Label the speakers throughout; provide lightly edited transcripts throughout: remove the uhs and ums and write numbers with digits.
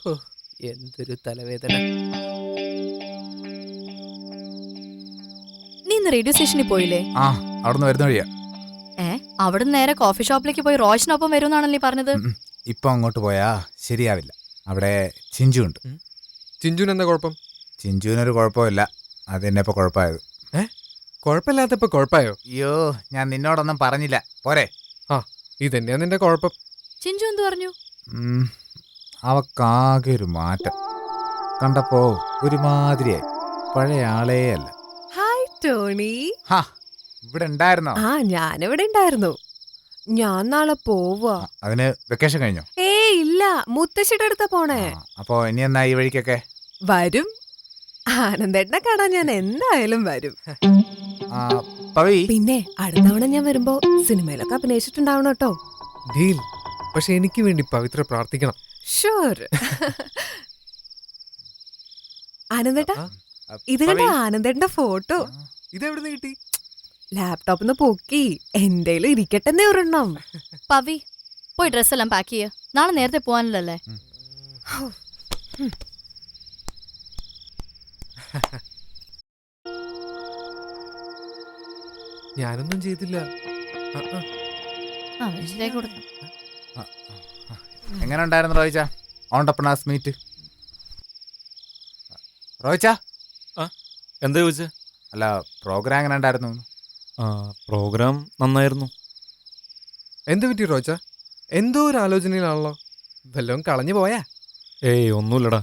Speaker 1: ഹോ, എന്തൊരു തലവേദന.
Speaker 2: നീ ഇന്ന് റേഡിയോ സ്റ്റേഷനിൽ പോയില്ലേ?
Speaker 3: ആ, അവിടുന്ന് വരുന്ന വഴിയാ.
Speaker 2: അവിടുന്ന് നേരെ കോഫി ഷോപ്പിലേക്ക് പോയി റോഷനൊപ്പം വരുമെന്നാണല്ലേ പറഞ്ഞത്?
Speaker 3: ഇപ്പൊ അങ്ങോട്ട് പോയാ ശരിയാവില്ല. അവിടെ ചിഞ്ചു ഉണ്ട്.
Speaker 1: ചിഞ്ചുന് എന്താ കുഴപ്പം?
Speaker 3: ചിഞ്ചുവിനൊരു കുഴപ്പമില്ല. അതെന്നെ ഇപ്പൊ കുഴപ്പമായത്.
Speaker 1: കുഴപ്പമില്ലാത്തപ്പോ കുഴപ്പമായോ?
Speaker 3: അയ്യോ, ഞാൻ നിന്നോടൊന്നും പറഞ്ഞില്ല. പോരെ.
Speaker 1: ഇതന്നെയാ നിന്റെ കുഴപ്പം.
Speaker 2: ചിഞ്ചു എന്ത് പറഞ്ഞു?
Speaker 3: അവക്കാകെ ഒരു മാറ്റം കണ്ടപ്പോ ഒരുമാതിരിയായി. പഴയ ആളേ അല്ല.
Speaker 4: Hi Tony.
Speaker 3: ഇവിടെ ഉണ്ടായിരുന്നോ?
Speaker 4: ഞാനിവിടെ ഉണ്ടായിരുന്നു. ഞാൻ നാളെ പോവാ.
Speaker 3: അതിന് വെക്കേഷൻ കഴിഞ്ഞോ?
Speaker 4: ഇല്ല, മുത്തശ്ശിയുടെ അടുത്ത പോണേ.
Speaker 3: അപ്പൊ ഇനി എന്നാ ഈ വഴിക്കൊക്കെ
Speaker 4: വരും. ആനന്ദേട്ടനെ കാണാൻ ഞാൻ എന്തായാലും വരും. പിന്നെ അടുത്ത തവണ ഞാൻ വരുമ്പോ സിനിമയിലൊക്കെ അഭിനയിച്ചിട്ടുണ്ടാവണം കേട്ടോ.
Speaker 1: ഡീൽ. പക്ഷെ എനിക്ക് വേണ്ടി പവിത്ര പ്രാർത്ഥിക്കണം.
Speaker 4: ഷുവർ. ആനന്ദേട്ടാ, ഇത് കണ്ട ആനന്ദേട്ടന്റെ ഫോട്ടോ.
Speaker 1: ഇതെവിടുന്ന് കിട്ടി?
Speaker 4: ലാപ്ടോപ്പിന്ന് പൊക്കി എന്തേലും ഇരിക്കട്ടെന്നേ ഒരെണ്ണം.
Speaker 2: പവി, പോയി ഡ്രസ്സെല്ലാം പാക്ക് ചെയ്യ. നാളെ നേരത്തെ പോവാനല്ലേ?
Speaker 1: ഞാനൊന്നും ചെയ്തില്ല.
Speaker 3: എങ്ങനെ ഉണ്ടായിരുന്നു റോയിച്ച ഓണ്ടർപ്രണേഴ്സ് മീറ്റ്? റോയിച്ച
Speaker 5: എന്താ ചോദിച്ചേ?
Speaker 3: അല്ല, പ്രോഗ്രാം എങ്ങനെ ഉണ്ടായിരുന്നു?
Speaker 5: പ്രോഗ്രാം നന്നായിരുന്നു.
Speaker 1: എന്ത് പറ്റി റോച്ച? എന്തോ ഒരു ആലോചനയിലാണല്ലോ. വല്ലതും കളഞ്ഞു പോയാ?
Speaker 5: ഒന്നുമില്ലടാ.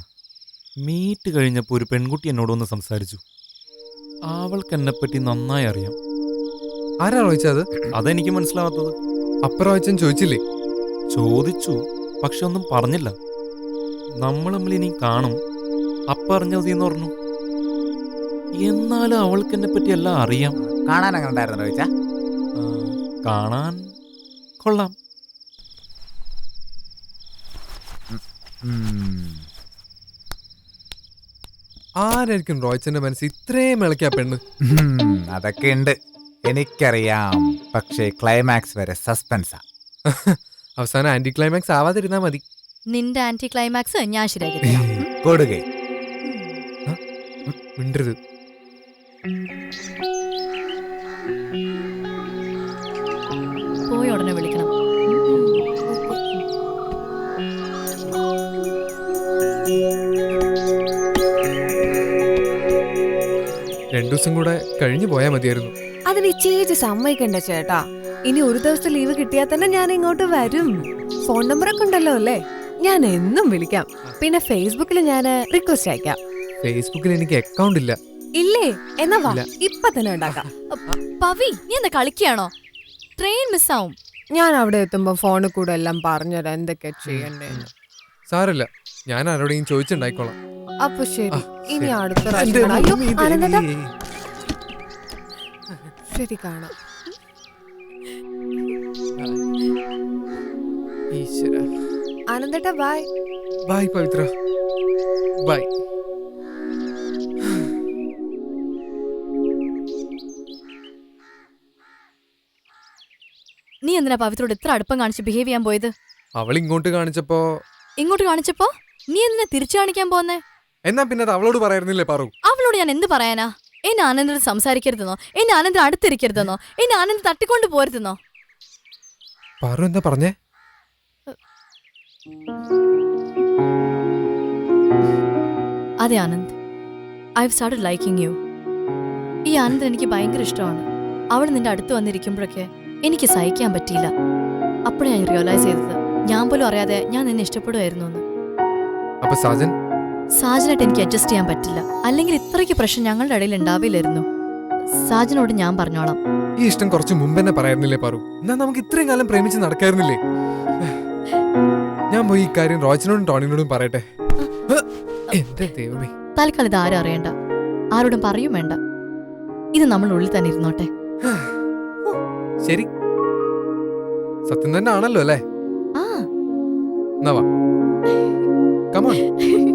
Speaker 5: മീറ്റ് കഴിഞ്ഞപ്പോൾ ഒരു പെൺകുട്ടി എന്നോടൊന്ന് സംസാരിച്ചു. അവൾക്ക് എന്നെപ്പറ്റി നന്നായി അറിയാം.
Speaker 1: ആരാ റോയിച്ചത്?
Speaker 5: അതെനിക്ക് മനസ്സിലാവാത്തത്.
Speaker 1: അപ്പുറം ചോദിച്ചില്ലേ?
Speaker 5: ചോദിച്ചു, പക്ഷെ ഒന്നും പറഞ്ഞില്ല. നമ്മൾ ഇനി കാണും, അപ്പറിഞ്ഞതെന്ന് പറഞ്ഞു. എന്നാലും അവൾക്ക് എന്നെ പറ്റി എല്ലാം അറിയാം.
Speaker 3: കാണാൻ അങ്ങനെ ഉണ്ടായിരുന്നു റോയിച്ച?
Speaker 5: കാണാൻ കൊള്ളാം.
Speaker 1: ആരായിരിക്കും റോയിച്ചന്റെ മനസ്സ് ഇത്രയും ഇളക്കിയ പെണ്ണ്?
Speaker 3: അതൊക്കെ ഉണ്ട്, എനിക്കറിയാം. പക്ഷേ ക്ലൈമാക്സ് വരെ സസ്പെൻസാ.
Speaker 1: അവസാനം ആന്റി ക്ലൈമാക്സ് ആവാതിരുന്നാ മതി.
Speaker 2: നിന്റെ ആന്റി ക്ലൈമാക്സ് ഞാൻ ശരിയാക്കി
Speaker 3: കൊടുകെ.
Speaker 1: മിണ്ടരുത്.
Speaker 2: പോയി ഉടനെ വിളിക്കണം.
Speaker 1: രണ്ടു ദിവസം കൂടെ കഴിഞ്ഞു പോയാ മതിയായിരുന്നു.
Speaker 4: അതിന് ചേച്ചി സമ്മതിക്കണ്ട ചേട്ടാ. ഇനി ഒരു ദിവസത്തെ ലീവ് കിട്ടിയാൽ തന്നെ ഞാൻ ഇങ്ങോട്ട് വരും. ഫോൺ നമ്പറൊക്കെ ഉണ്ടല്ലോ അല്ലേ? ഞാൻ എന്നും വിളിക്കാം. പിന്നെ ഫേസ്ബുക്കിൽ ഞാൻ റിക്വസ്റ്റ് അയക്കാം.
Speaker 1: ഫേസ്ബുക്കിൽ എനിക്ക് അക്കൗണ്ട് ഇല്ല.
Speaker 4: ഇല്ലേ? എന്നാ വാ, ഇപ്പൊ തന്നെ ഉണ്ടാക്കാം.
Speaker 2: പവി, നീ എന്താ കളിക്കുകയാണോ? ട്രെയിൻ മിസ്സാവും.
Speaker 4: ഞാൻ അവിടെ എത്തുമ്പോ ഫോണിൽ കൂടെ എല്ലാം പറഞ്ഞുതരാം എന്തൊക്കെ ചെയ്യണ്ടേന്ന്.
Speaker 1: സാരല്ല, ഞാൻ ആരോടെയും ചോദിച്ചുണ്ടായിക്കോളാം.
Speaker 4: അപ്പൊ ശരി, ഇനി അടുത്ത പ്രാവശ്യം ശരി കാണാം. ആനന്ദേട്ടാ ബൈ.
Speaker 1: Bye Pavithra, bye.
Speaker 2: നീ എന്തിനാ പവിത്രോട് ഇത്ര അടുപ്പം കാണിച്ച് ബിഹേവ് ചെയ്യാൻ പോയത്?
Speaker 1: അവൾ ഇങ്ങോട്ട് കാണിച്ചപ്പോ
Speaker 2: നീ എന്തിനാ തിരിച്ചു കാണിക്കാൻ പോന്നേ?
Speaker 1: എന്നാ പിന്നെ അത് അവളോട് പറയായിരുന്നില്ലേ പറു?
Speaker 2: അവളോട് ഞാൻ എന്ത് പറയാനാ? എന്നെ ആനന്ദൻ സംസാരിക്കരുതെന്നോ, എന്നെ ആനന്ദൻ അടുത്തിരിക്കരുതെന്നോ, എന്നെ ആനന്ദൻ തട്ടിക്കൊണ്ട് പോരുതെന്നോ?
Speaker 1: പറു എന്താ പറഞ്ഞേ?
Speaker 2: അതെ Anand, I have started liking you. ഈ ആനന്ദ് എനിക്ക് ഭയങ്കര ഇഷ്ടമാണ്. അവൾ നിന്റെ അടുത്ത് വന്നിരിക്കുമ്പോഴൊക്കെ എനിക്ക് സഹിക്കാൻ പറ്റിയില്ല. അപ്പോഴാണ് ഞാൻ റിയലൈസ് ചെയ്തത്, ഞാൻ പോലും അറിയാതെ ഞാൻ നിന്നെ ഇഷ്ടപ്പെടുമായിരുന്നു എന്ന്.
Speaker 1: അപ്പൊ
Speaker 2: സാജനായിട്ട് എനിക്ക് അഡ്ജസ്റ്റ് ചെയ്യാൻ പറ്റില്ല. അല്ലെങ്കിൽ ഇത്രയ്ക്ക് പ്രശ്നം ഞങ്ങളുടെ ഇടയിൽ ഉണ്ടാവില്ലായിരുന്നു. സാജനോട് ഞാൻ പറഞ്ഞോളാം.
Speaker 1: ഈ ഇഷ്ടം കുറച്ച് മുമ്പെന്നെ പറയായിരുന്നില്ലേ പറു? എന്നാ നമുക്ക് ഇത്രയും കാലം പ്രേമിച്ച് നടക്കായിരുന്നില്ലേ? ഞാൻ പോയി ഈ കാര്യം റോച്ചനോടും ടോണിനോടും പറയട്ടെ. എന്റെ ദൈവമേ.
Speaker 2: തൽക്കാലം ഇത് ആരും അറിയണ്ട, ആരോടും പറയും വേണ്ട. ഇത് നമ്മൾ ഉള്ളിൽ തന്നെ ഇരുന്നോട്ടെ.
Speaker 1: ശരി, സത്യം തന്നെ ആണല്ലോ അല്ലേ?
Speaker 2: ആ,
Speaker 1: Come on.